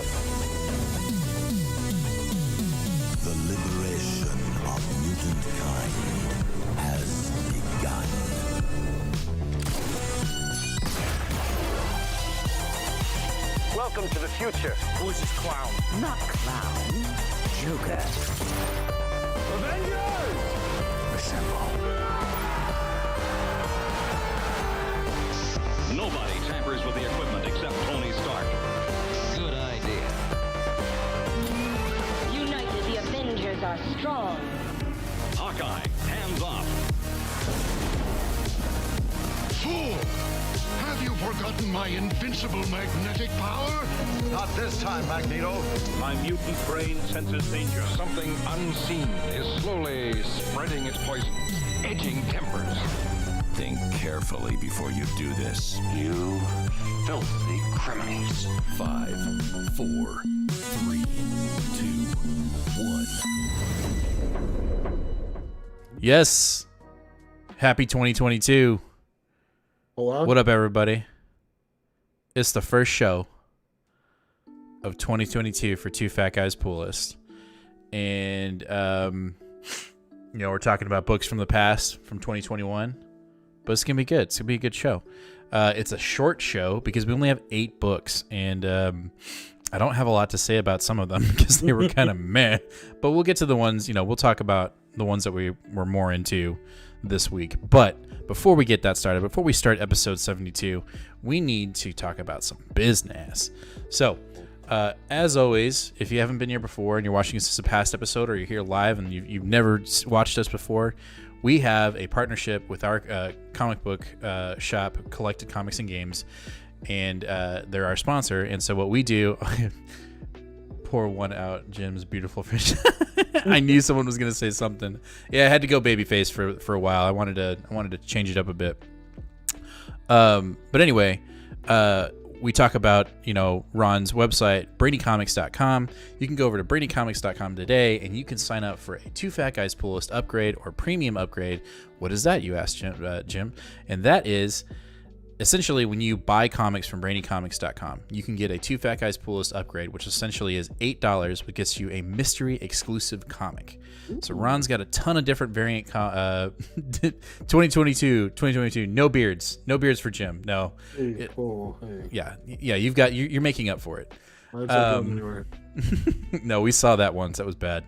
us. The liberation of mutant kind has begun. Welcome to the future. Who's this clown? Not clown, Joker. Avengers! Assemble. Nobody tampers with the equipment except Tony Stark. Good idea. United, the Avengers are strong. Hawkeye, hands off. Fool! Have you forgotten my invincible magnetic power? Not this time, Magneto. My mutant brain senses danger. Something unseen is slowly spreading its poison, edging tempers. Think carefully before you do this. You filthy criminals. 5, 4, 3, 2, 1. Yes. Happy 2022. Hello? What up, everybody? It's the first show of 2022 for Two Fat Guys Pool List. And, we're talking about books from the past, from 2021. But it's going to be good. It's going to be a good show. It's a short show because we only have 8 books. And I don't have a lot to say about some of them because they were kind of meh. But we'll get to the ones, we'll talk about the ones that we were more into this week. But before we get that started, before we start episode 72, we need to talk about some business. So, as always, if you haven't been here before and you're watching this as a past episode or you're here live and you've never watched us before, we have a partnership with our comic book shop, Collected Comics and Games, and they're our sponsor. And so what we do... Pour one out, Jim's beautiful fish. I knew someone was gonna say something. Yeah, I had to go babyface for a while. I wanted to change it up a bit. But anyway, we talk about Ron's website, BradyComics.com. You can go over to BradyComics.com today, and you can sign up for a Two Fat Guys Pool List upgrade or premium upgrade. What is that, you asked, Jim? And that is. Essentially, when you buy comics from BradyComics.com, you can get a Two Fat Guys Pool List upgrade, which essentially is $8, but gets you a mystery exclusive comic. So Ron's got a ton of different variant 2022, no beards for Jim. No. Hey, cool. Hey. Yeah, you're making up for it. No, we saw that once. That was bad.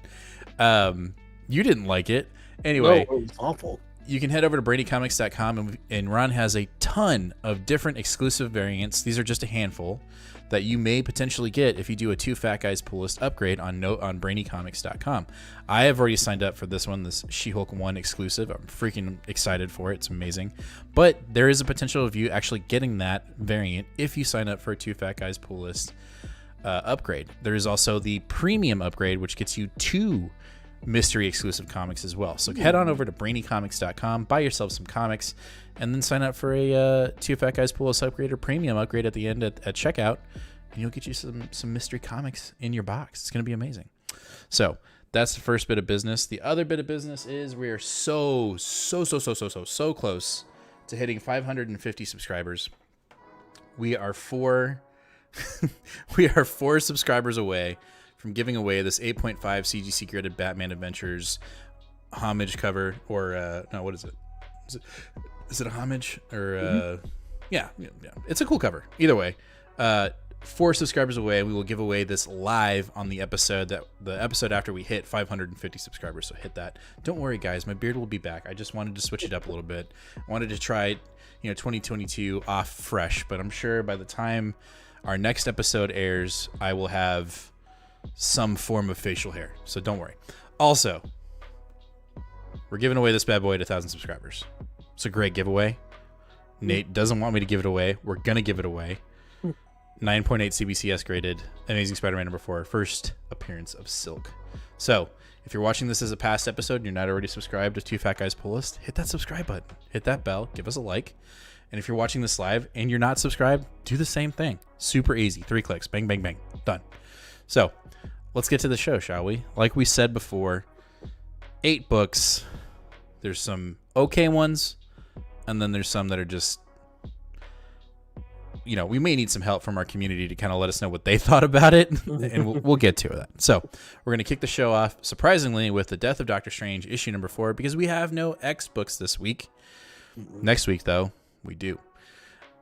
You didn't like it. Anyway. No, it was awful. You can head over to BradyComics.com, and Ron has a ton of different exclusive variants. These are just a handful that you may potentially get if you do a Two Fat Guys Pool List upgrade on BradyComics.com. I have already signed up for this one, this She-Hulk 1 exclusive. I'm freaking excited for it. It's amazing. But there is a potential of you actually getting that variant if you sign up for a Two Fat Guys Pool List upgrade. There is also the premium upgrade, which gets you 2 mystery exclusive comics as well. So head on over to BrainyComics.com, buy yourself some comics, and then sign up for a Two Fat Guys Pool List upgrade or premium upgrade at the end at checkout, and you'll get you some mystery comics in your box. It's going to be amazing. So that's the first bit of business. The other bit of business is we are so close to hitting 550 subscribers. We are 4 subscribers away from giving away this 8.5 CGC graded Batman Adventures homage cover, or no, what is it? Is it a homage or yeah, it's a cool cover. Either way, 4 subscribers away. We will give away this live on the episode after we hit 550 subscribers. So hit that. Don't worry, guys. My beard will be back. I just wanted to switch it up a little bit. I wanted to try 2022 off fresh, but I'm sure by the time our next episode airs, I will have some form of facial hair, so don't worry. Also, we're giving away this bad boy at 1,000 subscribers. It's a great giveaway. Nate doesn't want me to give it away. We're gonna give it away. 9.8 CBCS graded Amazing Spider-Man #4, first appearance of Silk. So if you're watching this as a past episode and you're not already subscribed to Two Fat Guys Pool List, hit that subscribe button, hit that bell, give us a like. And if you're watching this live and you're not subscribed, do the same thing. Super easy. 3 clicks. Bang, bang, bang. Done. So let's get to the show, shall we? Like we said before, 8 books. There's some okay ones, and then there's some that are just we may need some help from our community to kind of let us know what they thought about it, and we'll get to that. So we're going to kick the show off, surprisingly, with The Death of Doctor Strange, issue number 4, because we have no X books this week. Next week, though, we do.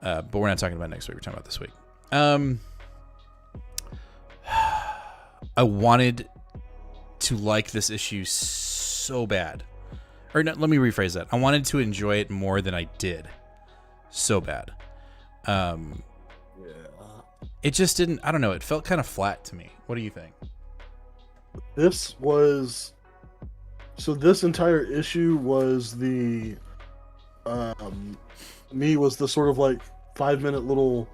But we're not talking about next week. We're talking about this week. I wanted to like this issue so bad. Or no, let me rephrase that. I wanted to enjoy it more than I did. So bad. It just didn't, I don't know, it felt kind of flat to me. What do you think? This entire issue was the sort of like 5-minute little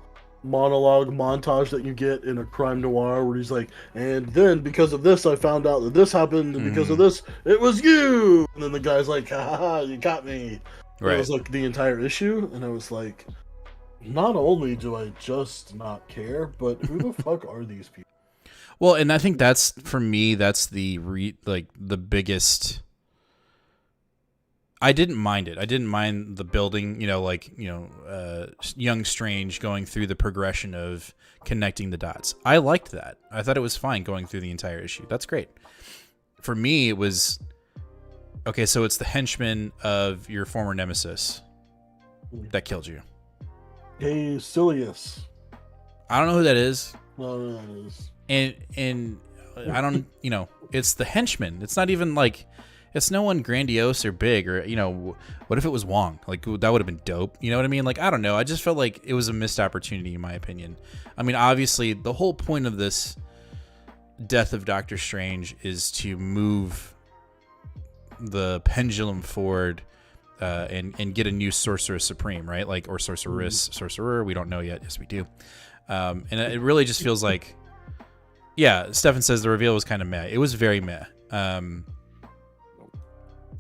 monologue montage that you get in a crime noir where he's like, and then because of this I found out that this happened, and because of this it was you, and then the guy's like, ha, you got me. Right. It was like the entire issue, and I was like, not only do I just not care, but who the fuck are these people? Well, and I think that's, for me, that's the biggest. I didn't mind it. I didn't mind the building, young Strange going through the progression of connecting the dots. I liked that. I thought it was fine going through the entire issue. That's great. For me, it was, okay, so it's the henchman of your former nemesis that killed you. Hey, Silius. I don't know who that is. No, that is. And I don't, it's the henchman. It's not even like, it's no one grandiose or big, or, what if it was Wong? Like, that would have been dope. You know what I mean? Like, I don't know. I just felt like it was a missed opportunity, in my opinion. I mean, obviously, the whole point of this Death of Doctor Strange is to move the pendulum forward and get a new Sorcerer Supreme, right? Like, or Sorcerer. We don't know yet. Yes, we do. And it really just feels like, yeah, Stefan says the reveal was kind of meh. It was very meh.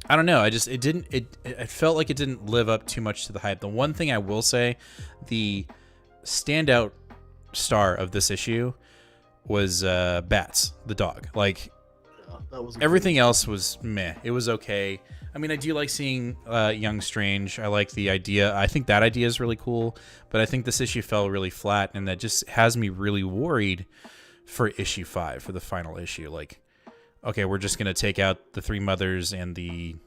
I don't know. It felt like it didn't live up too much to the hype. The one thing I will say, the standout star of this issue was Bats, the dog. Like, that was everything else was meh. It was okay. I mean, I do like seeing Young Strange. I like the idea. I think that idea is really cool. But I think this issue fell really flat, and that just has me really worried for issue 5, for the final issue. Like, okay, we're just gonna take out the 3 mothers and the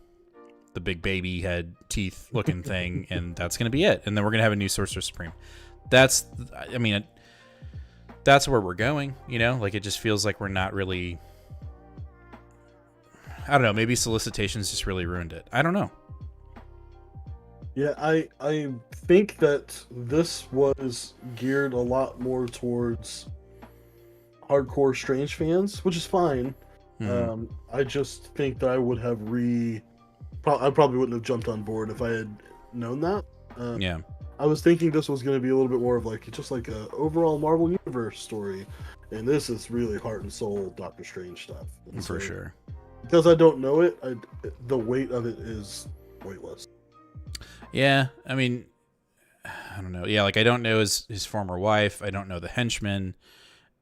big baby head teeth looking thing, and that's gonna be it. And then we're gonna have a new Sorcerer Supreme. That's where we're going. Like, it just feels like we're not really. I don't know. Maybe solicitations just really ruined it. I don't know. Yeah, I think that this was geared a lot more towards hardcore Strange fans, which is fine. Mm-hmm. I just think that I would have I probably wouldn't have jumped on board if I had known that. Yeah. I was thinking this was going to be a little bit more of like just like a overall Marvel Universe story, and this is really heart and soul Doctor Strange stuff. And for sure. Because I don't know it, the weight of it is weightless. Yeah, I mean, I don't know. Yeah, like, I don't know his former wife. I don't know the henchman.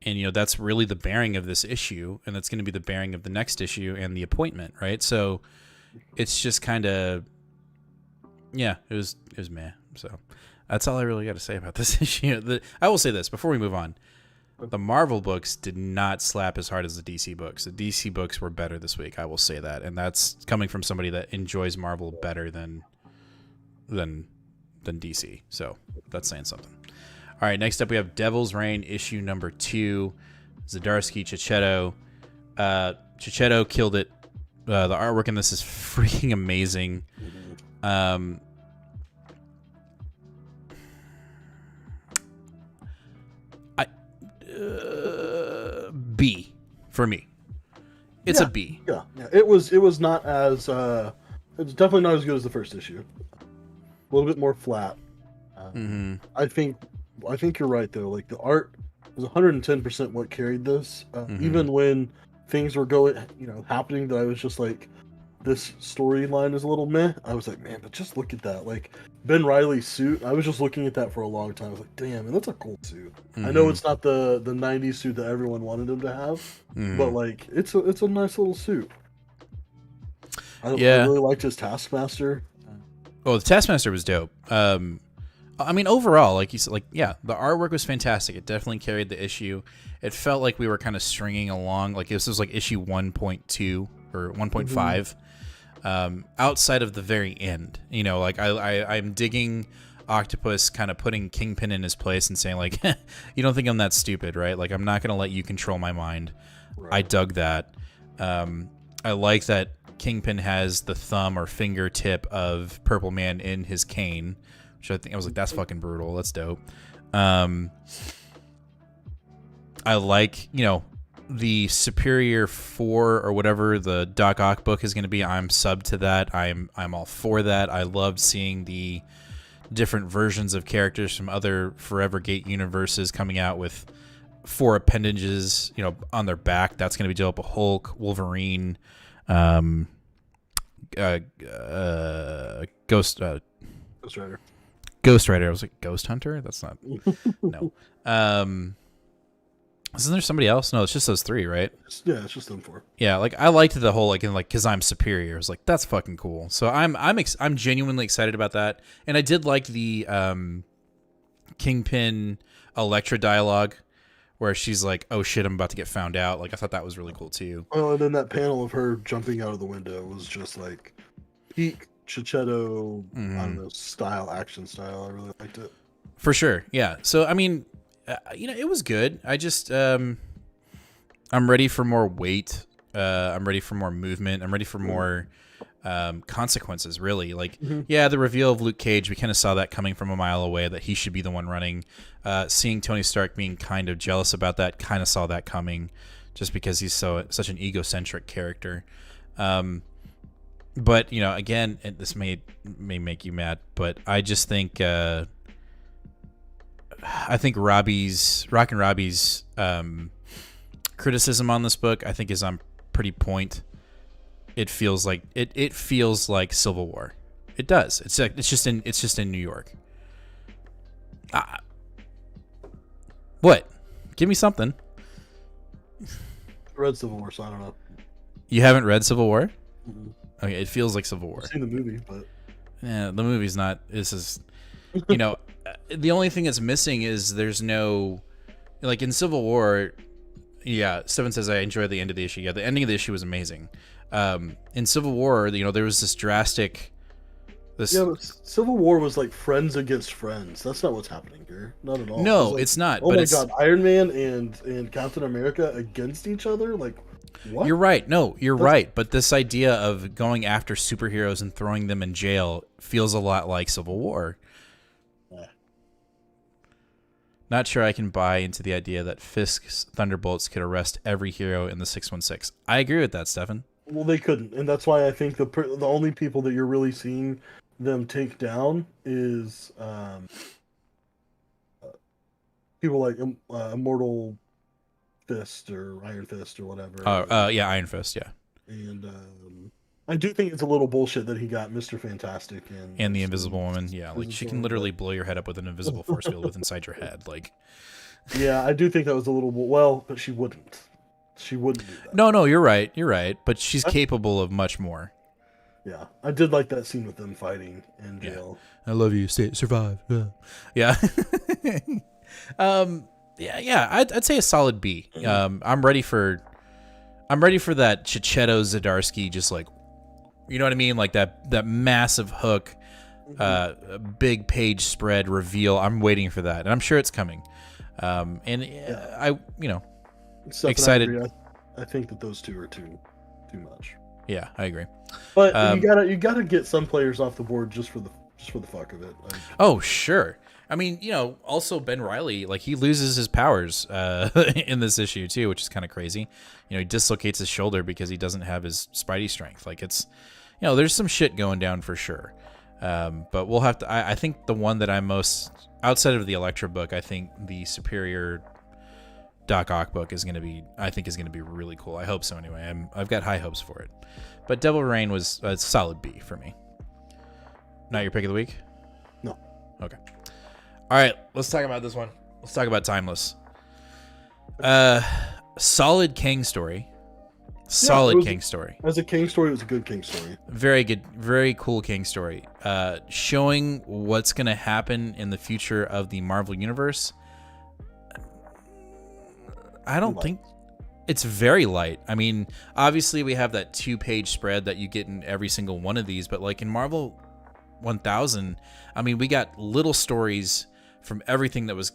And, that's really the bearing of this issue, and that's going to be the bearing of the next issue and the appointment, right? So it's just kind of, yeah, it was meh. So that's all I really got to say about this issue. I will say this before we move on. The Marvel books did not slap as hard as the DC books. The DC books were better this week, I will say that. And that's coming from somebody that enjoys Marvel better than DC. So that's saying something. All right, next up we have Devil's Reign, issue number 2. Zdarsky, Checchetto. Checchetto killed it. The artwork in this is freaking amazing. B for me. It's a B. Yeah. It was not as it's definitely not as good as the first issue. A little bit more flat. I think you're right though. Like, the art was 110% what carried this. Even when things were happening that I was just like, this storyline is a little meh. I was like, man, but just look at that. Like, Ben Reilly's suit. I was just looking at that for a long time. I was like, damn, man, that's a cool suit. I know it's not the 90s suit that everyone wanted him to have, but like, it's a nice little suit. I really liked his Taskmaster. Oh, the Taskmaster was dope. I mean, overall, like you said, like, yeah, the artwork was fantastic. It definitely carried the issue. It felt like we were kind of stringing along. Like this was like issue 1.2 or 1.5. Outside of the very end, you know, like I'm digging Octopus kind of putting Kingpin in his place and saying like, you don't think I'm that stupid, right? Like I'm not going to let you control my mind. Right. I dug that. I like that Kingpin has the thumb or fingertip of Purple Man in his cane, which I was like, that's fucking brutal. That's dope. I like, you know, the Superior 4 or whatever the Doc Ock book is going to be. I'm sub to that. I'm all for that. I loved seeing the different versions of characters from other Forever Gate universes coming out with 4 appendages, you know, on their back. That's going to be dope. Hulk, Wolverine, Ghost Rider. Ghost Rider. I was like, Ghost Hunter? That's not. No. Isn't there somebody else? No, it's just those 3, right? Yeah, it's just them 4. Yeah, like I liked the whole because I'm superior. I was like, that's fucking cool. So I'm genuinely excited about that, and I did like the Kingpin Elektra dialogue where she's like, "Oh shit, I'm about to get found out." Like I thought that was really cool too. Oh, and then that panel of her jumping out of the window was just like peak Chichetto, I don't know, action style. I really liked it. For sure, yeah. So I mean, you know, it was good. I just I'm ready for more weight. I'm ready for more movement. I'm ready for more consequences, really. Like, yeah, the reveal of Luke Cage, we kind of saw that coming from a mile away, that he should be the one running. Seeing Tony Stark being kind of jealous about that, kind of saw that coming, just because he's such an egocentric character. But, you know, again, this may make you mad, but I just think Rockin' Robbie's criticism on this book, I think, is on pretty point. It feels like it feels like Civil War. It does. It's just in New York. What? Give me something. I read Civil War, so I don't know. You haven't read Civil War? Mm-hmm. Okay, it feels like Civil War. I've seen the movie, but yeah, the movie's not. This is, you know, the only thing that's missing is there's no, like in Civil War. Yeah, Steven says I enjoyed the end of the issue. Yeah, the ending of the issue was amazing. In Civil War, you know, there was this drastic. Yeah, but Civil War was like friends against friends. That's not what's happening here. Not at all. No, like, it's not. Oh my god, Iron Man and Captain America against each other? Like, what? You're right. No, you're right. But this idea of going after superheroes and throwing them in jail feels a lot like Civil War. Not sure I can buy into the idea that Fisk's Thunderbolts could arrest every hero in the 616. I agree with that, Stefan. Well, they couldn't, and that's why I think the only people that you're really seeing them take down is people like Immortal Fist or Iron Fist or whatever. Yeah, Iron Fist, yeah. And I do think it's a little bullshit that he got Mr. Fantastic and the Invisible Woman. Yeah, like she can literally blow your head up with an invisible force field with inside your head. Like, yeah, I do think that was a little but she wouldn't. She wouldn't do that. No, you're right. You're right. But she's capable of much more. Yeah, I did like that scene with them fighting in jail. Yeah. I love you. Survive. Yeah. Yeah. I'd say a solid B. I'm ready for that Chichetto Zdarsky, just like, you know what I mean, like that massive hook, big page spread reveal. I'm waiting for that, and I'm sure it's coming. Excited. I think that those two are too much. Yeah, I agree. But you gotta get some players off the board just for the fuck of it. Like, oh sure. I mean, you know, also Ben Reilly, like he loses his powers in this issue too, which is kind of crazy. You know, he dislocates his shoulder because he doesn't have his Spidey strength. Like it's, you know, there's some shit going down for sure. But we'll have to. I think the one that I'm most outside of the Elektra book, I think the Superior Doc Ock book is going to be really cool. I hope so anyway. I've got high hopes for it. But Devil Rain was a solid B for me. Not your pick of the week? No. Okay. All right, let's talk about this one. Let's talk about Timeless. Solid Kang story. Solid King story. As a King story, it was a good King story. Very good, very cool King story. Showing what's going to happen in the future of the Marvel Universe. I don't think it's very light. I mean, obviously we have that 2-page spread that you get in every single one of these, but like in Marvel 1000, I mean, we got little stories from everything that was,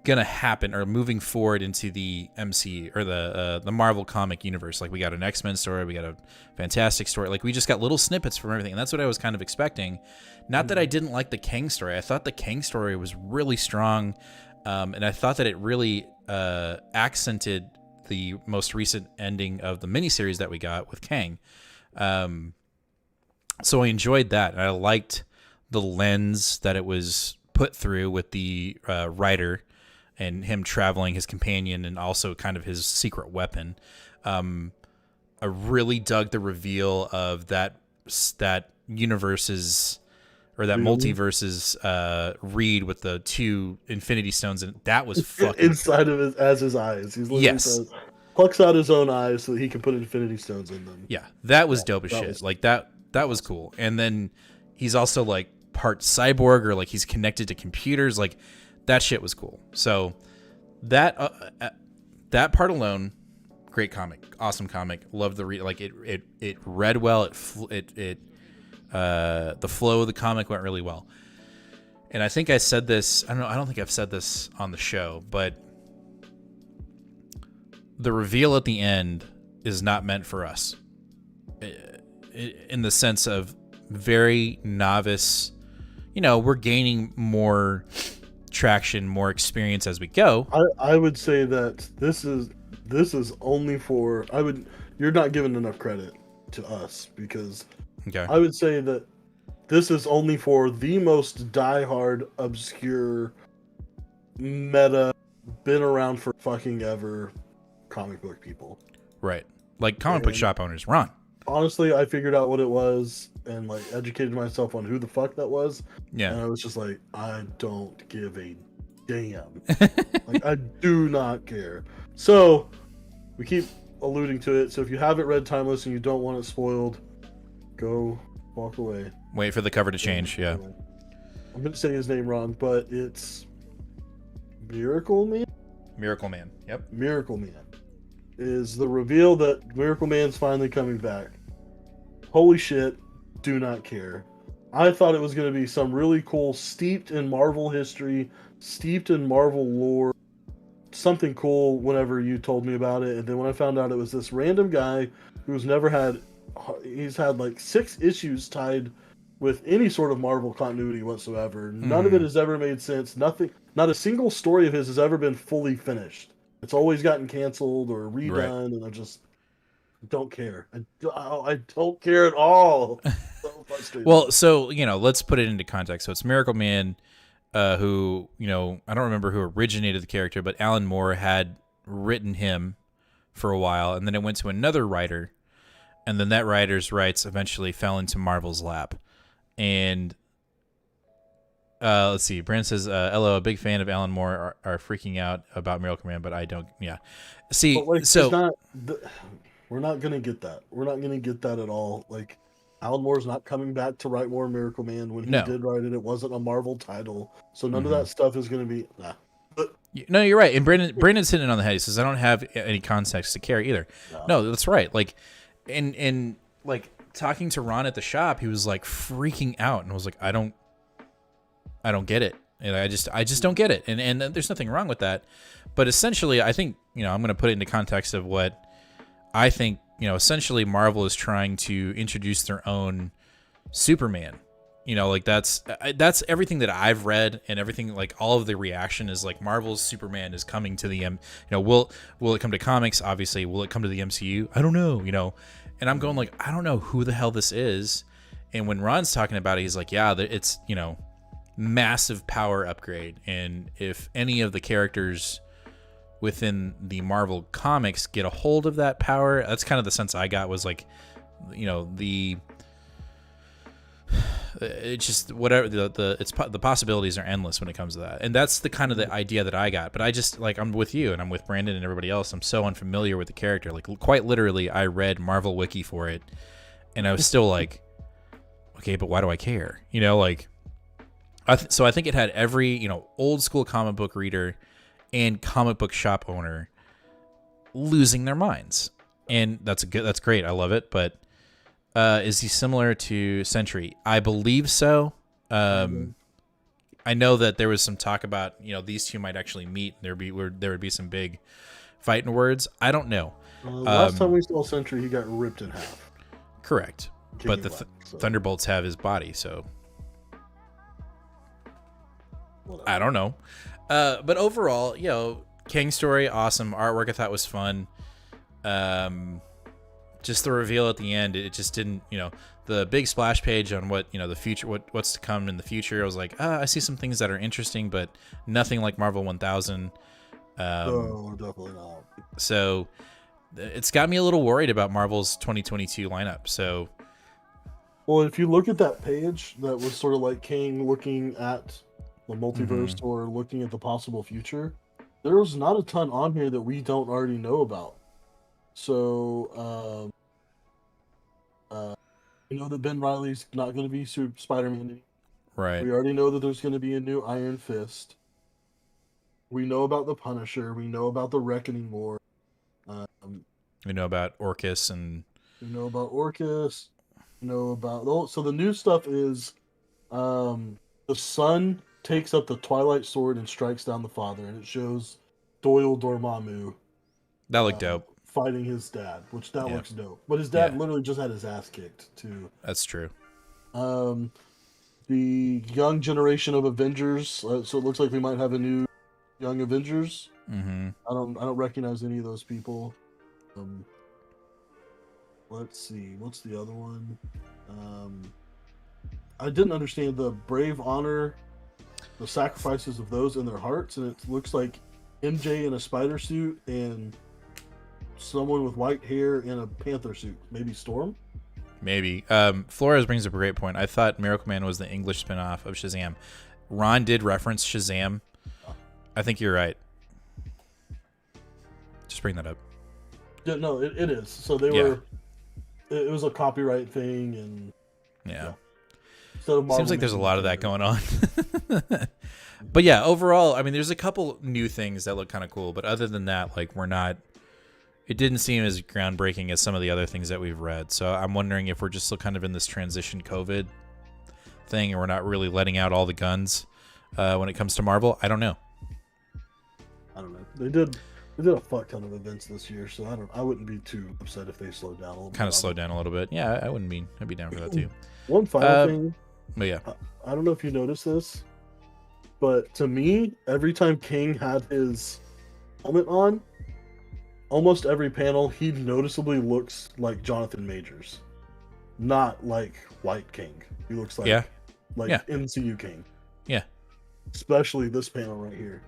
gonna happen or moving forward into the MC or the Marvel comic universe. Like we got an X-Men story, we got a Fantastic story. Like we just got little snippets from everything, and that's what I was kind of expecting. Not that I didn't like the Kang story. I thought the Kang story was really strong, and I thought that it really accented the most recent ending of the miniseries that we got with Kang. So I enjoyed that, and I liked the lens that it was put through with the writer and him traveling, his companion, and also kind of his secret weapon. I really dug the reveal of that universe's or that multiverse's Reed with the 2 Infinity Stones, and that was fucking inside of his eyes. He's literally plucks out his own eyes so that he can put Infinity Stones in them. Yeah, that was dope as shit. Like that was cool. And then he's also like part cyborg, or like he's connected to computers. Like that shit was cool. So that part alone, great comic, awesome comic. Loved the read. Like it read well. The flow of the comic went really well. And I think I said this. I don't think I've said this on the show, but the reveal at the end is not meant for us. In the sense of very novice. We're gaining more traction, more experience as we go. I would say that this is only for you're not giving enough credit to us, because I would say that this is only for the most diehard, obscure, meta, been around for fucking ever comic book people. Right. Like comic book shop owners. Ron. Honestly, I figured out what it was and like educated myself on who the fuck that was. Yeah. And I was just like, I don't give a damn. Like, I do not care. So we keep alluding to it. So if you haven't read Timeless and you don't want it spoiled, go walk away. Wait for the cover to change. Yeah. I'm going to say his name wrong, but it's Miracle Man? Miracle Man. Yep. Miracle Man is the reveal that Miracle Man's finally coming back. Holy shit, do not care. I thought it was going to be some really cool, steeped in Marvel history, steeped in Marvel lore, something cool whenever you told me about it. And then when I found out it was this random guy who's he's had like 6 issues tied with any sort of Marvel continuity whatsoever. None of it has ever made sense. Not a single story of his has ever been fully finished. It's always gotten canceled or redone, and I just don't care. I don't care at all. So frustrating. Well, so, let's put it into context. So it's Miracle Man, who, I don't remember who originated the character, but Alan Moore had written him for a while, and then it went to another writer, and then that writer's rights eventually fell into Marvel's lap. And let's see. Brandon says, "Hello, a big fan of Alan Moore. Are freaking out about Miracle Man, but I don't." Yeah. See, so we're not gonna get that. We're not gonna get that at all. Like, Alan Moore's not coming back to write more Miracle Man. When he did write it, it wasn't a Marvel title, so none of that stuff is gonna be. Nah. No, you're right. And Brandon's hitting it on the head. He says, "I don't have any context to carry either." No, that's right. Like, and like talking to Ron at the shop, he was like freaking out, and I was like, I don't get it. And I just don't get it. And there's nothing wrong with that. But essentially, I think, I'm going to put it into context of what I think, essentially Marvel is trying to introduce their own Superman. Like that's everything that I've read, and everything, like all of the reaction is like Marvel's Superman is coming to the will it come to comics? Obviously, will it come to the MCU? I don't know, And I'm going like, I don't know who the hell this is. And when Ron's talking about it, he's like, yeah, it's, massive power upgrade. And if any of the characters within the Marvel comics get a hold of that power, that's kind of the sense I got, was like, it's just whatever the possibilities are endless when it comes to that, and that's the kind of the idea that I got. But I just like I'm with you and I'm with Brandon and everybody else. I'm so unfamiliar with the character. Like quite literally, I read Marvel Wiki for it, and I was still like, okay, but why do I care? You know, like so I think it had every old school comic book reader and comic book shop owner losing their minds, and that's great. I love it, but. Is he similar to Sentry? I believe so. I know that there was some talk about these two might actually meet. There would be some big fighting words. I don't know. Last time we saw Sentry, he got ripped in half. Correct, but the Thunderbolts have his body, so whatever. I don't know. But overall, King story, awesome artwork. I thought was fun. Just the reveal at the end, it just didn't, the big splash page on what, the future, what's to come in the future. I was like, I see some things that are interesting, but nothing like Marvel 1000. No, definitely not. So it's got me a little worried about Marvel's 2022 lineup. So, well, if you look at that page, that was sort of like King looking at the multiverse or looking at the possible future. There was not a ton on here that we don't already know about. So, we know that Ben Reilly's not going to be Spider-Man. Right. We already know that there's going to be a new Iron Fist. We know about the Punisher. We know about the Reckoning War. We know about Orcus and... We know about Orcus. We know about... So the new stuff is the son takes up the Twilight Sword and strikes down the father, and it shows Doyle Dormammu. That looked dope. Fighting his dad, which looks dope. But his dad literally just had his ass kicked too. That's true. The young generation of Avengers. So it looks like we might have a new Young Avengers. Mm-hmm. I don't recognize any of those people. Let's see. What's the other one? I didn't understand the brave honor, the sacrifices of those in their hearts, and it looks like MJ in a spider suit and someone with white hair in a panther suit. Maybe Storm? Maybe. Flores brings up a great point. I thought Miracle Man was the English spinoff of Shazam. Ron did reference Shazam. I think you're right. Just bring that up. Yeah, no, it is. So they were... It was a copyright thing, and... Yeah. Seems like there's a lot of that going on. But yeah, overall, I mean, there's a couple new things that look kind of cool, but other than that, like, it didn't seem as groundbreaking as some of the other things that we've read. So I'm wondering if we're just still kind of in this transition COVID thing and we're not really letting out all the guns when it comes to Marvel. I don't know. They did a fuck ton of events this year, so I wouldn't be too upset if they slowed down a little bit. Kind of slowed down a little bit. Yeah, I'd be down for that too. One final thing. But yeah. I don't know if you noticed this, but to me, every time King had his helmet on, almost every panel, he noticeably looks like Jonathan Majors, not like White King. He looks like MCU King. Yeah. Especially this panel right here.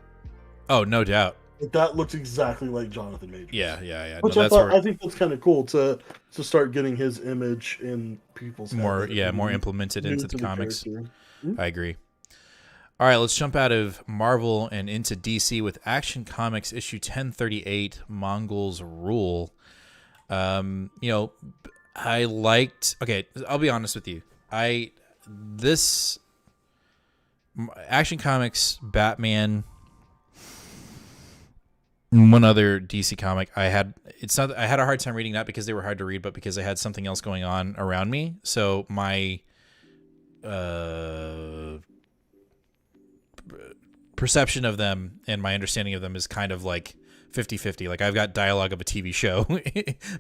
Oh, no doubt. That looks exactly like Jonathan Majors. Yeah. Which I think that's kind of cool to start getting his image in people's more implemented into the comics. I agree. All right, let's jump out of Marvel and into DC with Action Comics issue 1038, Mongols Rule. I liked... Okay, I'll be honest with you. This Action Comics, Batman, one other DC comic, I had a hard time reading, not because they were hard to read, but because I had something else going on around me. So my perception of them and my understanding of them is kind of like 50-50. Like I've got dialogue of a TV show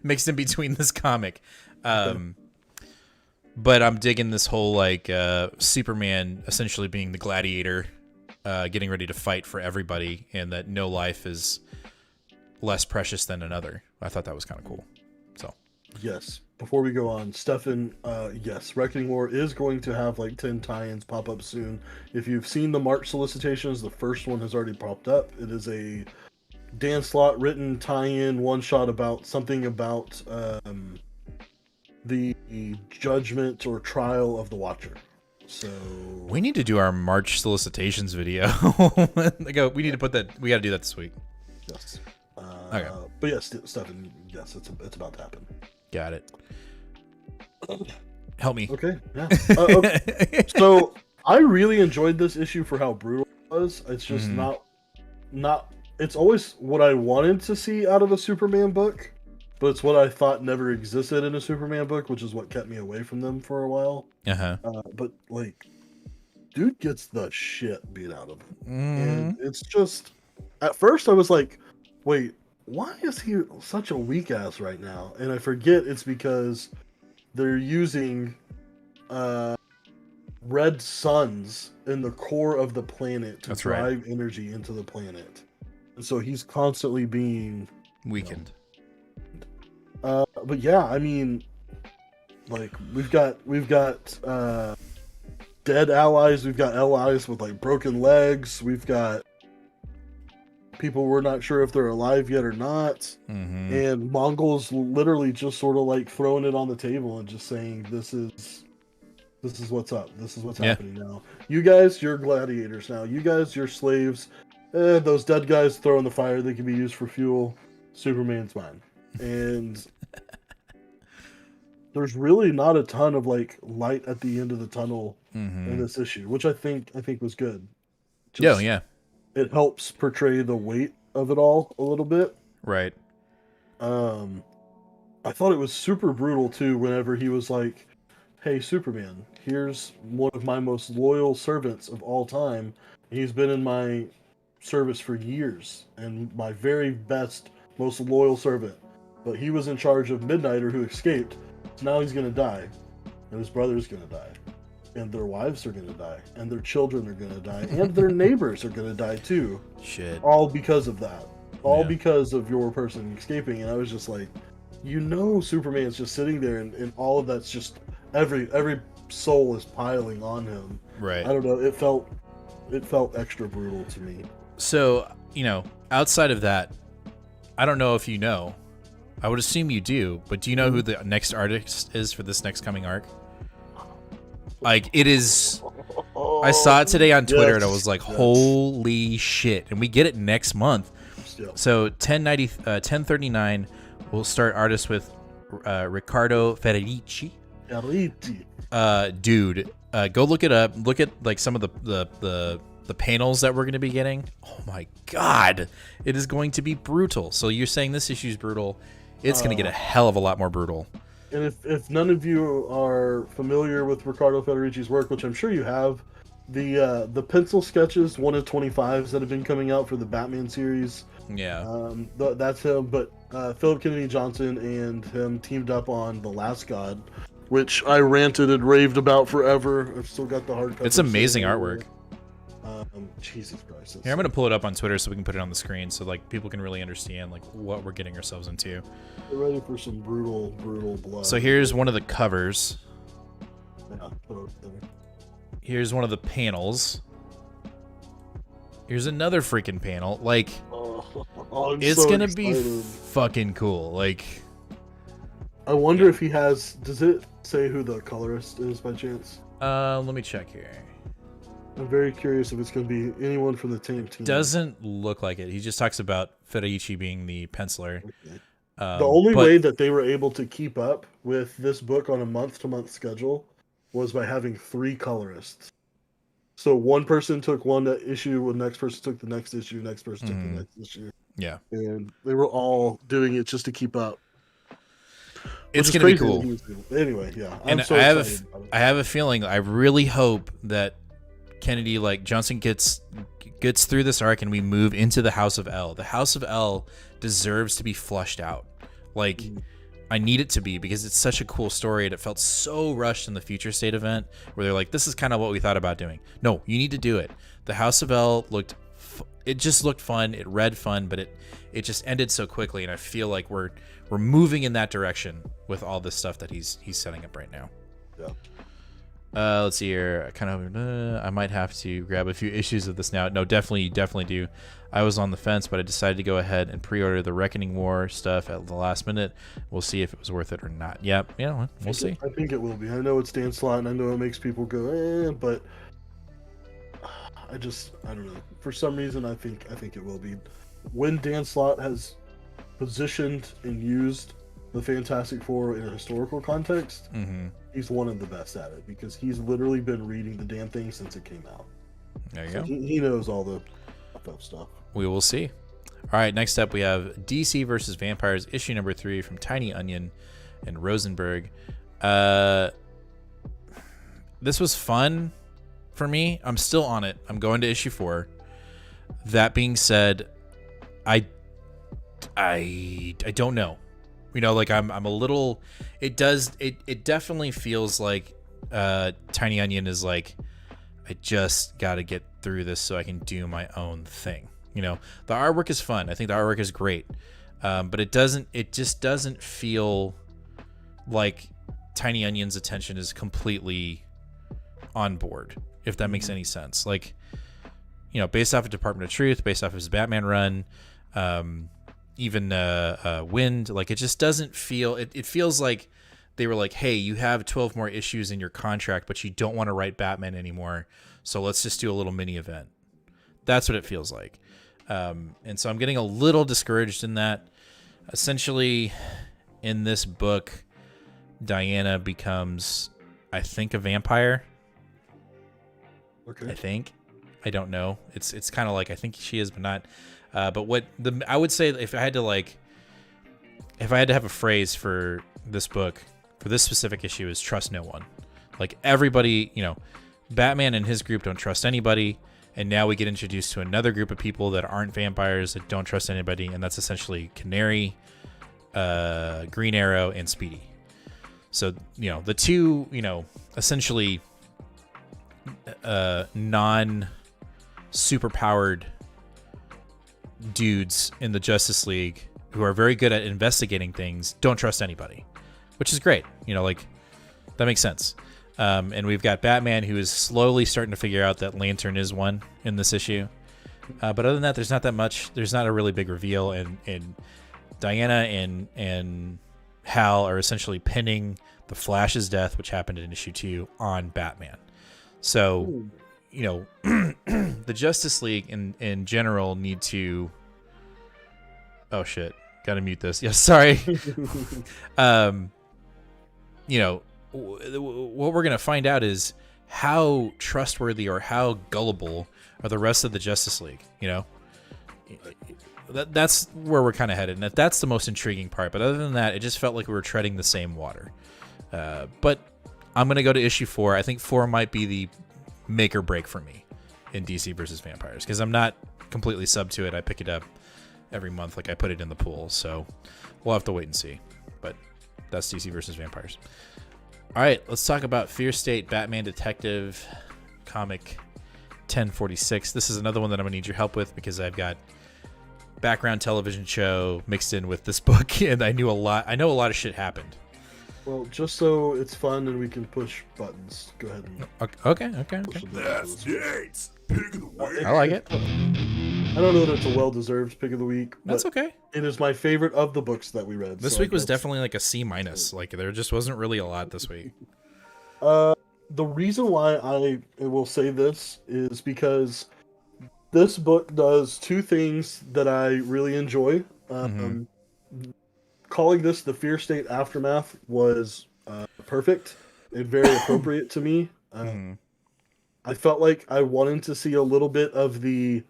mixed in between this comic. But I'm digging this whole like Superman essentially being the gladiator, getting ready to fight for everybody, and that no life is less precious than another. I thought that was kind of cool. So yes. Before we go on, Stefan, yes, Reckoning War is going to have like 10 tie-ins pop up soon. If you've seen the March solicitations, the first one has already popped up. It is a Dan Slott written tie-in one-shot about something about the judgment or trial of the Watcher. So we need to do our March solicitations video. We need to put that. We got to do that this week. Yes. Okay. But yes, Stefan. Yes, it's about to happen. Got it. Help me. Okay. Yeah. Okay. So I really enjoyed this issue for how brutal it was. It's just not. It's always what I wanted to see out of a Superman book, but it's what I thought never existed in a Superman book, which is what kept me away from them for a while. But like, dude gets the shit beat out of him, and it's just. At first, I was like, "Wait, why is he such a weak ass right now?" And I forget it's because they're using red suns in the core of the planet to drive energy into the planet, and so he's constantly being weakened. But yeah, I mean, like we've got dead allies, we've got allies with like broken legs, we've got people we're not sure if they're alive yet or not, and Mongols literally just sort of like throwing it on the table and just saying, this is what's up, this is what's happening now. You guys, you're gladiators now. You guys, you're slaves. Those dead guys throw in the fire, they can be used for fuel. Superman's mine. And there's really not a ton of like light at the end of the tunnel in this issue, which I think was good. Yeah. It helps portray the weight of it all a little bit. Right. I thought it was super brutal too whenever he was like, "Hey Superman, here's one of my most loyal servants of all time. He's been in my service for years and my very best, most loyal servant. But he was in charge of Midnighter who escaped. So now he's gonna die. And his brother's gonna die. And their wives are gonna die. And their children are gonna die. And their neighbors are gonna die too. Shit. All because of that. All because of your person escaping." And I was just like, Superman's just sitting there and all of that's just every soul is piling on him. Right. I don't know, it felt extra brutal to me. So, outside of that, I don't know if you know. I would assume you do, but do you know who the next artist is for this next coming arc? Like, it is... I saw it today on Twitter, and I was like, holy shit. And we get it next month. So, 1039 will start artists with Ricardo Ferrari. Dude, go look it up. Look at, like, some of the panels that we're going to be getting. Oh, my God. It is going to be brutal. So, you're saying this issue is brutal. It's going to get a hell of a lot more brutal. And if none of you are familiar with Ricardo Federici's work, which I'm sure you have, the pencil sketches 1 of 25s that have been coming out for the Batman series. Yeah. That's him. But Philip Kennedy Johnson and him teamed up on The Last God, which I ranted and raved about forever. I've still got the hardcover. It's amazing artwork. Jesus Christ. Here, I'm going to pull it up on Twitter so we can put it on the screen so like people can really understand like what we're getting ourselves into. Get ready for some brutal blood. So here's one of the covers. Yeah, put it there. Here's one of the panels. Here's another freaking panel. Like, it's so going to be excited. fucking cool. Like, I wonder if he has... Does it say who the colorist is by chance? let me check here. I'm very curious if it's going to be anyone from the team. Doesn't look like it. He just talks about Federici being the penciler. Okay. The only way that they were able to keep up with this book on a month-to-month schedule was by having 3 colorists. So one person took one issue, the next person took the next issue, next person took the next issue. Yeah. And they were all doing it just to keep up. It's going to be cool. Anyway, yeah. And I have a feeling, I really hope that Kennedy, like Johnson, gets through this arc and we move into the House of L. The House of L deserves to be flushed out. Like, I need it to be because it's such a cool story and it felt so rushed in the Future State event where they're like, this is kind of what we thought about doing. No, you need to do it. The House of L it just looked fun. It read fun, but it just ended so quickly. And I feel like we're moving in that direction with all this stuff that he's setting up right now. Let's see here. I might have to grab a few issues of this now. No, definitely do. I was on the fence, but I decided to go ahead and pre-order the Reckoning War stuff at the last minute. We'll see if it was worth it or not. Yep, we'll see. I think it will be. I know it's Dan Slott, and I know it makes people go, but I don't know. For some reason, I think it will be. When Dan Slott has positioned and used the Fantastic Four in a historical context, he's one of the best at it because he's literally been reading the damn thing since it came out. There you go. He knows all the stuff. We will see. All right, next up we have DC versus Vampires, issue number 3 from Tiny Onion and Rosenberg. This was fun for me. I'm still on it. I'm going to issue 4. That being said, I don't know. I'm a little. It definitely feels like Tiny Onion is like, I just got to get through this so I can do my own thing. The artwork is fun. I think the artwork is great, but it just doesn't feel like Tiny Onion's attention is completely on board, if that makes any sense. Like, based off of Department of Truth, based off of his Batman run, even Wind, like, it just doesn't feel. It feels like they were like, hey, you have 12 more issues in your contract, but you don't want to write Batman anymore, so let's just do a little mini event. That's what it feels like. And so I'm getting a little discouraged in that. Essentially, in this book, Diana becomes, I think, a vampire. Okay. I think. I don't know. It's kind of like I think she is, but not. But I would say if I had to have a phrase for this book, for this specific issue, is trust no one. Like, everybody, Batman and his group don't trust anybody. And now we get introduced to another group of people that aren't vampires, that don't trust anybody, and that's essentially Canary, Green Arrow, and Speedy. So, the two, essentially non-superpowered dudes in the Justice League who are very good at investigating things don't trust anybody, which is great. That makes sense. And we've got Batman, who is slowly starting to figure out that Lantern is one in this issue. But other than that, there's not that much. There's not a really big reveal. And Diana and Hal are essentially pinning the Flash's death, which happened in issue 2, on Batman. So, the Justice League in general need to... Oh, shit. Gotta mute this. Yeah, sorry. What we're going to find out is how trustworthy or how gullible are the rest of the Justice League. That's where we're kind of headed, and that's the most intriguing part. But other than that, it just felt like we were treading the same water. But I'm going to go to issue 4. I think 4 might be the make or break for me in DC versus Vampires, because I'm not completely sub to it. I pick it up every month, like I put it in the pool. So we'll have to wait and see. But that's DC versus Vampires. All right, let's talk about Fear State Batman Detective comic 1046. This is another one that I'm going to need your help with because I've got background television show mixed in with this book, and I know a lot of shit happened. Well, just so it's fun and we can push buttons, go ahead and... Okay. That's it. Pick of the week. I like it. I don't know that it's a well-deserved pick of the week. That's okay. It is my favorite of the books that we read. This week was definitely like a C-. Like, there just wasn't really a lot this week. The reason why I will say this is because this book does two things that I really enjoy. Calling this the Fear State Aftermath was perfect and very appropriate to me. I felt like I wanted to see a little bit of the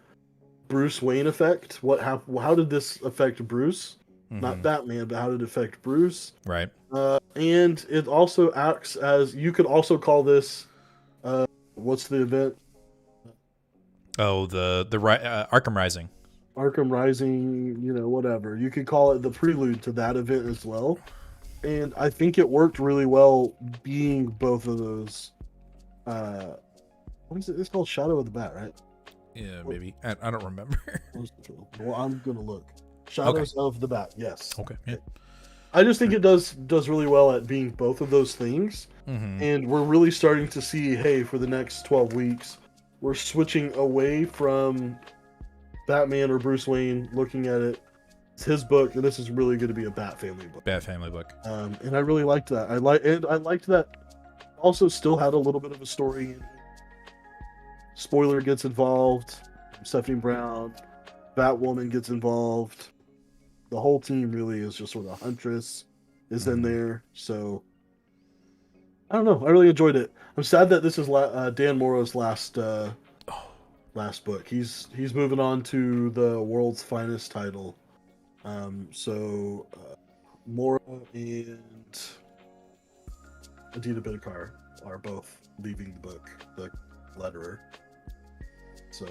Bruce Wayne effect. How did this affect Bruce? Not Batman, but how did it affect Bruce? Right. And it also acts as, you could also call this, what's the event? Oh, the Arkham Rising. Arkham Rising, whatever. You could call it the prelude to that event as well. And I think it worked really well being both of those. What is it? It's called Shadow of the Bat, right? Yeah, maybe. I don't remember. Well, I'm going to look. Shadows of the Bat, yes. Okay. Yeah. I just think it does really well at being both of those things. And we're really starting to see, hey, for the next 12 weeks, we're switching away from Batman or Bruce Wayne looking at it. It's his book, and this is really going to be a Bat Family book. Bat Family book. And I really liked that. I liked that. Also, still had a little bit of a story. Spoiler gets involved. Stephanie Brown, Batwoman gets involved. The whole team really is just sort of Huntress is in there. So I don't know. I really enjoyed it. I'm sad that this is Dan Morrow's last book. He's moving on to the World's Finest title. Morrow and Adita Bidikar are both leaving the book, the letterer. So,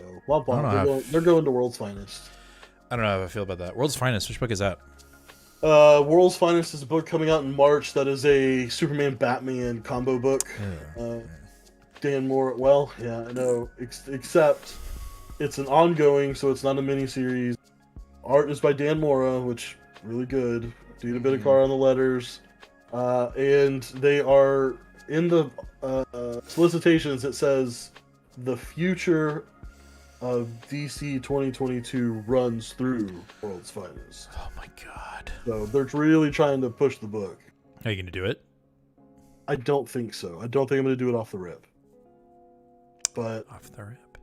they're going to World's Finest. I don't know how I feel about that. World's Finest, which book is that? World's Finest is a book coming out in March that is a Superman-Batman combo book. Dan Morrow, well, yeah, I know, except it's an ongoing, so it's not a miniseries. Art is by Dan Morrow, which really good. Dita Bidikar on the letters. And they are in the solicitations, it says the future of DC 2022 runs through World's Finest. Oh my god. So they're really trying to push the book. Are you going to do it? I don't think so. I don't think I'm going to do it off the rip. But off the rip.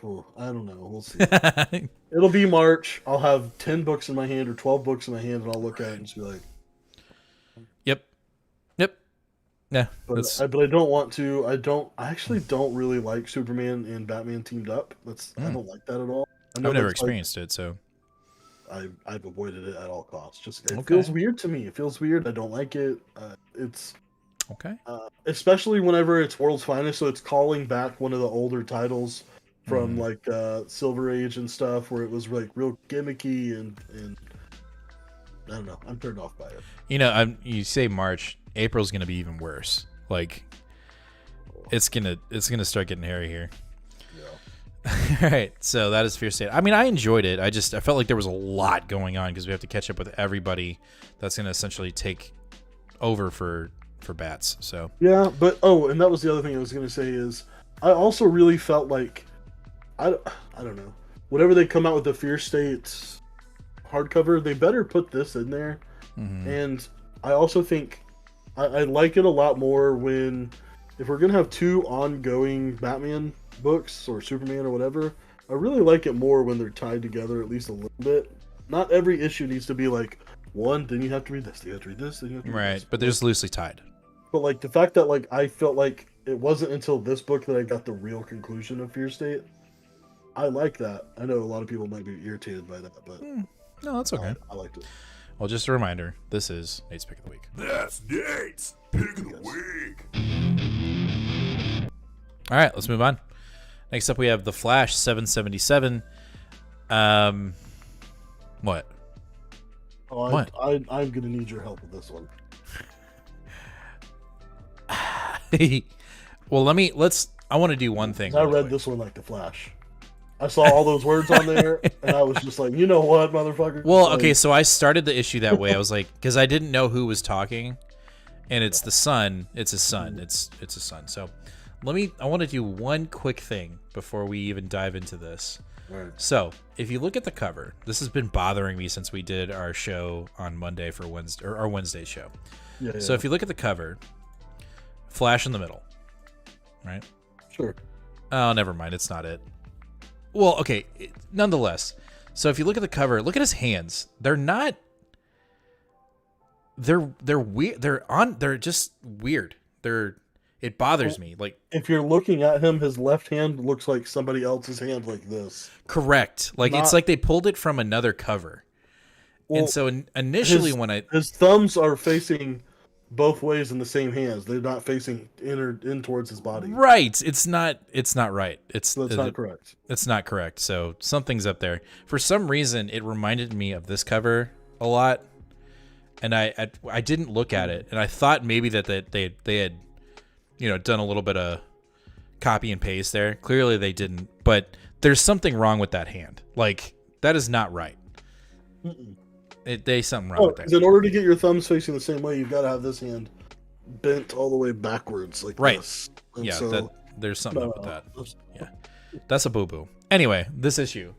Well, I don't know. We'll see. It'll be March. I'll have 10 books in my hand or 12 books in my hand, and I'll look at it and just be like, Yep. Yeah. But I don't want to. I actually don't really like Superman and Batman teamed up. I don't like that at all. I've never experienced it, so I've avoided it at all costs. It feels weird to me. It feels weird. I don't like it. It's okay. Especially whenever it's World's Finest, so it's calling back one of the older titles from like Silver Age and stuff, where it was like real gimmicky and I don't know. I'm turned off by it. You say March. April's gonna be even worse. Like, it's gonna start getting hairy here. Yeah. All right. So that is Fear State. I mean, I enjoyed it. I felt like there was a lot going on because we have to catch up with everybody. That's gonna essentially take over for Bats. So yeah, but and that was the other thing I was gonna say is I also really felt like I don't know, whatever they come out with the Fear State hardcover, they better put this in there. And I also think I like it a lot more if we're gonna have 2 ongoing Batman books or Superman or whatever, I really like it more when they're tied together at least a little bit. Not every issue needs to be like one, then you have to read this, then you have to read this, then you have to read this. But they're just loosely tied. But like the fact that like I felt like it wasn't until this book that I got the real conclusion of Fear State. I like that. I know a lot of people might be irritated by that, but no, that's okay. I liked it. Well, just a reminder, this is Nate's Pick of the Week. That's Nate's Pick of the Week. All right, let's move on. Next up, we have The Flash 777. What? What? I'm gonna need your help with this one. Well, I want to do one thing. I read this one like The Flash. I saw all those words on there, and I was just like, you know what, motherfucker? Well, okay, so I started the issue that way. I was like, because I didn't know who was talking, and it's the son. It's a son. It's a son. So I want to do one quick thing before we even dive into this. Right. So if you look at the cover, this has been bothering me since we did our show on Monday for Wednesday, or our Wednesday show. Yeah. So if you look at the cover, Flash in the middle, right? Sure. Oh, never mind. It's not it. Well, okay. Nonetheless, so if you look at the cover, look at his hands. They're not. They're weird. They're just weird. It bothers me. Like, if you're looking at him, his left hand looks like somebody else's hand, like this. Correct. Like it's like they pulled it from another cover. Well, and so initially, his thumbs are facing both ways in the same hands. They're not facing in towards his body. Right. It's not right. That's not correct. It's not correct. So something's up there. For some reason, it reminded me of this cover a lot, and I didn't look at it, and I thought maybe that they had done a little bit of copy and paste there. Clearly they didn't, but there's something wrong with that hand. Like, that is not right. There's something wrong with that. In order to get your thumbs facing the same way, you've got to have this hand bent all the way backwards, like this. And Yeah, so, there's something up with that. Yeah, that's a boo-boo. Anyway, this issue.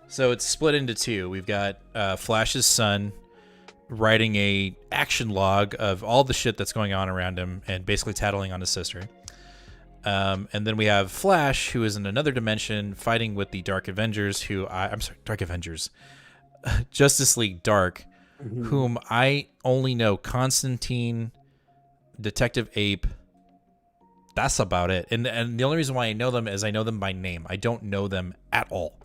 So it's split into two. We've got Flash's son writing a action log of all the shit that's going on around him and basically tattling on his sister. And then we have Flash, who is in another dimension, fighting with the Dark Avengers, Dark Avengers. Justice League Dark, whom I only know Constantine, Detective Ape. That's about it. And the only reason why I know them is I know them by name. I don't know them at all.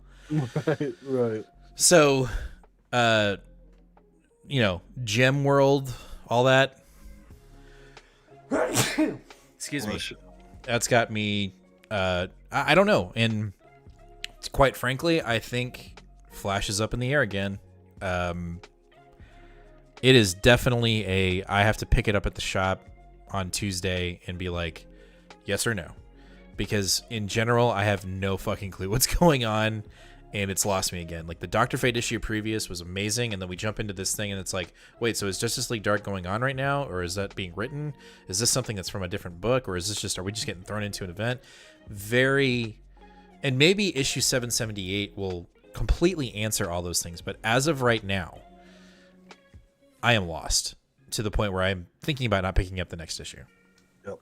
Right. So, Gem World, all that. Excuse me. That's got me. I don't know. And quite frankly, I think Flash is up in the air again. It is definitely I have to pick it up at the shop on Tuesday and be like, yes or no. Because in general, I have no fucking clue what's going on, and it's lost me again. Like, the Dr. Fate issue previous was amazing, and then we jump into this thing, and it's like, wait, so is Justice League Dark going on right now, or is that being written? Is this something that's from a different book, or is this just, are we just getting thrown into an event? And maybe issue 778 will completely answer all those things, but as of right now, I am lost to the point where I'm thinking about not picking up the next issue. Yep.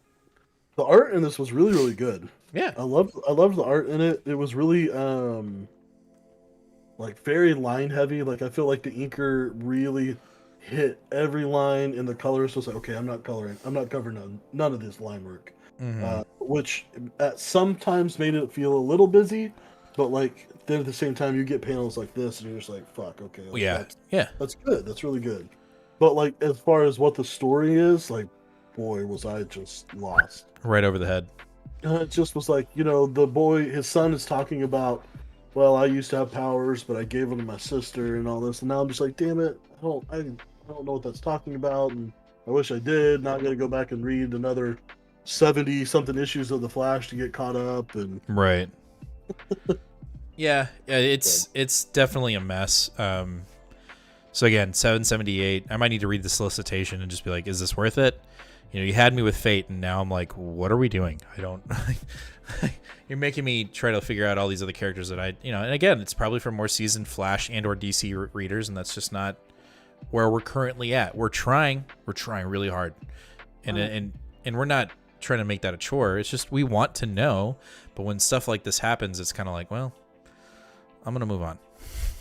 The art in this was really, really good. Yeah. I loved the art in it. It was really like very line heavy. Like, I feel like the inker really hit every line, and the colorist was like, okay, I'm not covering none of this line work. Which at sometimes made it feel a little busy, but like then at the same time you get panels like this and you're just like, fuck, okay, like, that's good, that's really good. But like, as far as what the story is, like, boy, was I just lost right over the head. It just was like, the boy, his son is talking about, well, I used to have powers, but I gave them to my sister and all this, and now I'm just like, damn it, I don't know what that's talking about, and I wish I did. Now I got to go back and read another 70 something issues of the Flash to get caught up. And right. yeah, it's definitely a mess. So again, 778. I might need to read the solicitation and just be like, is this worth it? You had me with Fate, and now I'm like, what are we doing? I don't. You're making me try to figure out all these other characters that and again, it's probably for more seasoned Flash and or DC readers, and that's just not where we're currently at. We're trying really hard, and we're not trying to make that a chore. It's just we want to know, but when stuff like this happens, it's kind of like, well, I'm gonna move on.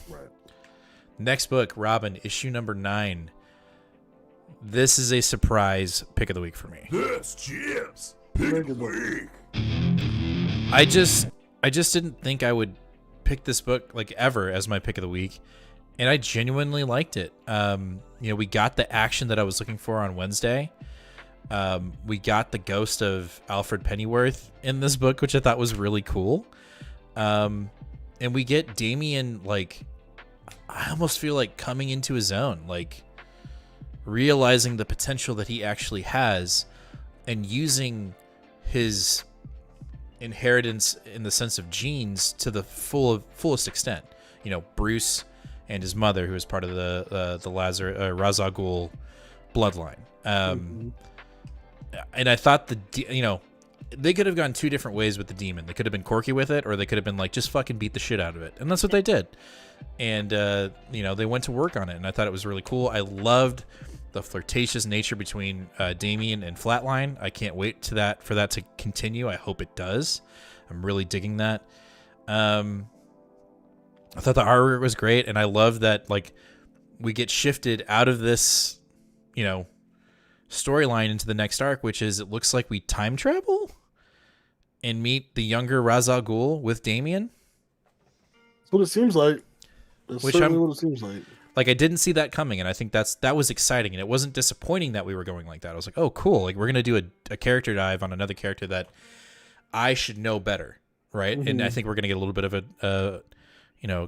Right. Next book, Robin, issue number 9. This is a surprise pick of the week for me. That's Jim's pick of the week. I just didn't think I would pick this book like ever as my pick of the week, and I genuinely liked it. We got the action that I was looking for on Wednesday. We got the ghost of Alfred Pennyworth in this book, which I thought was really cool. And we get Damian, like, I almost feel like coming into his own, like realizing the potential that he actually has and using his inheritance in the sense of genes to the fullest extent. Bruce and his mother, who is part of the Ra's al Ghul bloodline. And I thought they could have gone two different ways with the demon. They could have been quirky with it, or they could have been like, just fucking beat the shit out of it. And that's what they did. And, they went to work on it, and I thought it was really cool. I loved the flirtatious nature between Damian and Flatline. I can't wait for that to continue. I hope it does. I'm really digging that. I thought the artwork was great, and I love that, like, we get shifted out of this, storyline into the next arc, which is, it looks like we time travel and meet the younger Ra's al Ghul with Damian. That's what it seems like. That's what it seems like. Like, I didn't see that coming, and I think that was exciting, and it wasn't disappointing that we were going like that. I was like, oh, cool. Like, we're going to do a character dive on another character that I should know better, right? Mm-hmm. And I think we're going to get a little bit of a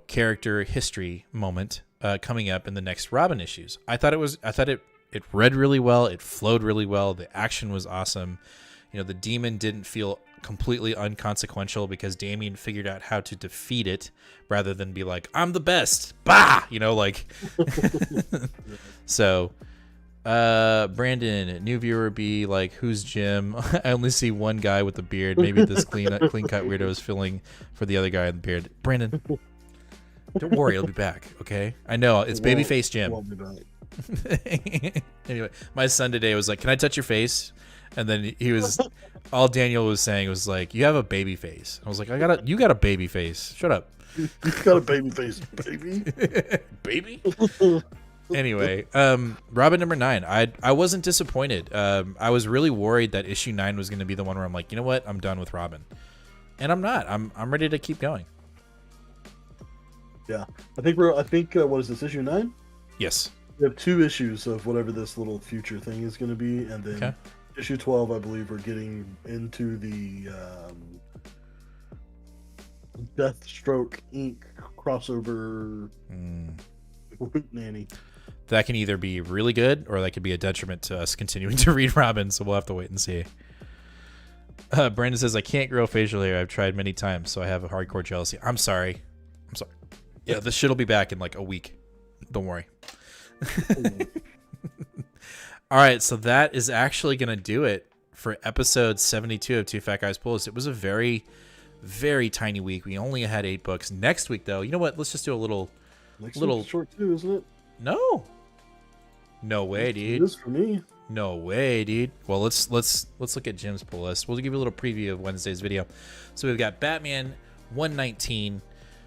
character history moment coming up in the next Robin issues. I thought it read really well. It flowed really well. The action was awesome. The demon didn't feel completely unconsequential because Damien figured out how to defeat it rather than be like, I'm the best. Bah! You know, like. So, Brandon, new viewer be like, who's Jim? I only see one guy with a beard. Maybe this clean cut weirdo is filling for the other guy with the beard. Brandon, don't worry, he'll be back, okay? I know, it's babyface Jim. Won't be back. Anyway, my son today was like, can I touch your face? And then he was, all Daniel was saying was like, you have a baby face. I was like, you got a baby face. Shut up. You got a baby face, baby. Baby? Anyway, Robin number 9. I wasn't disappointed. I was really worried that issue 9 was going to be the one where I'm like, you know what? I'm done with Robin. And I'm not. I'm ready to keep going. Yeah. I think what is this, issue 9? Yes. We have 2 issues of whatever this little future thing is going to be, and then issue 12, I believe, we're getting into the Deathstroke Inc. crossover nanny. That can either be really good or that could be a detriment to us continuing to read Robin, so we'll have to wait and see. Brandon says, I can't grow facial hair. I've tried many times, so I have a hardcore jealousy. I'm sorry. Yeah, this shit will be back in like a week. Don't worry. All right, so that is actually going to do it for episode 72 of Two Fat Guys Pull List. It was a very, very tiny week. We only had 8 books. Next week, though, you know what? Let's just do a little short too, isn't it? No way, dude. It is for me. No way, dude. Well, let's look at Jim's pull list. We'll give you a little preview of Wednesday's video. So we've got Batman 119.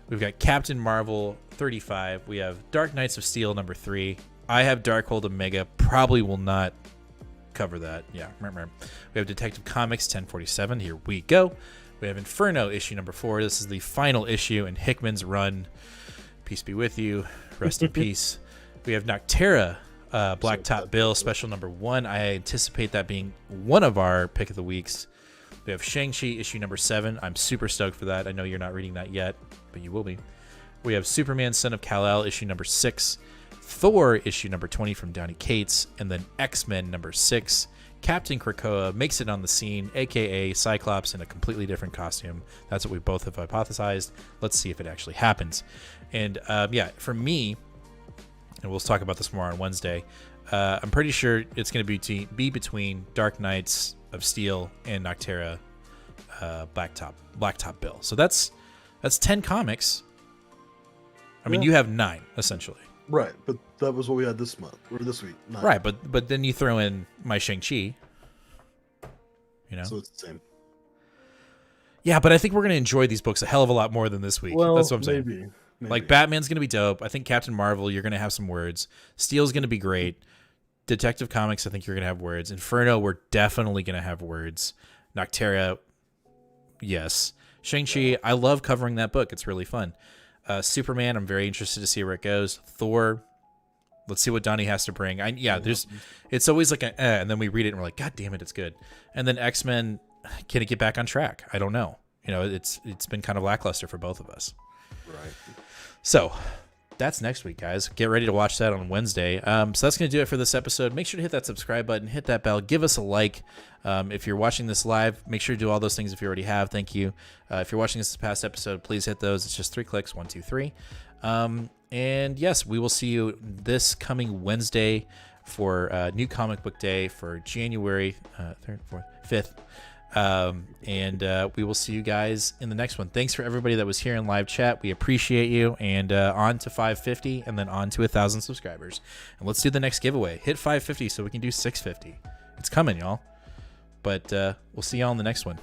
We've got Captain Marvel 35. We have Dark Knights of Steel number 3. I have Darkhold Omega. Probably will not cover that. Yeah. We have Detective Comics 1047. Here we go. We have Inferno issue number 4. This is the final issue in Hickman's run. Peace be with you. Rest in peace. We have Noctera, Blacktop Bill, special number 1. I anticipate that being one of our pick of the weeks. We have Shang-Chi issue number 7. I'm super stoked for that. I know you're not reading that yet, but you will be. We have Superman, Son of Kal-El issue number 6. Thor issue number 20 from Donny Cates. And then X-Men number 6. Captain Krakoa makes it on the scene, a.k.a. Cyclops in a completely different costume. That's what we both have hypothesized. Let's see if it actually happens. And, yeah, for me, and we'll talk about this more on Wednesday, I'm pretty sure it's going to be between Dark Knights of Steel and Noctera Blacktop Bill. So that's 10 comics. I mean, you have 9, essentially. Right, but that was what we had this month, or this week. 9. Right, but then you throw in my Shang-Chi. You know? So it's the same. Yeah, but I think we're going to enjoy these books a hell of a lot more than this week. Well, that's what I'm saying. Maybe. Like, Batman's going to be dope. I think Captain Marvel, you're going to have some words. Steel's going to be great. Detective Comics, I think you're going to have words. Inferno, we're definitely going to have words. Noctera, yes. Shang-Chi, I love covering that book. It's really fun. Superman, I'm very interested to see where it goes. Thor, let's see what Donnie has to bring. It's always like and then we read it and we're like, God damn it, it's good. And then X-Men, can it get back on track? I don't know. You know, it's been kind of lackluster for both of us. Right. So that's next week, guys. Get ready to watch that on Wednesday. So that's going to do it for this episode. Make sure to hit that subscribe button, hit that bell, give us a like. If you're watching this live, make sure to do all those things if you already have. Thank you. If you're watching this past episode, please hit those. It's just 3 clicks, 1, 2, 3. And yes, we will see you this coming Wednesday for New Comic Book Day for January 3rd, 4th, 5th. And we will see you guys in the next one. Thanks for everybody that was here in live chat. We appreciate you. And on to 550 and then on to 1,000 subscribers. And let's do the next giveaway. Hit 550 so we can do 650. It's coming, y'all. But we'll see y'all in the next one.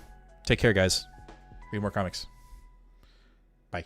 Take care, guys. Read more comics. Bye.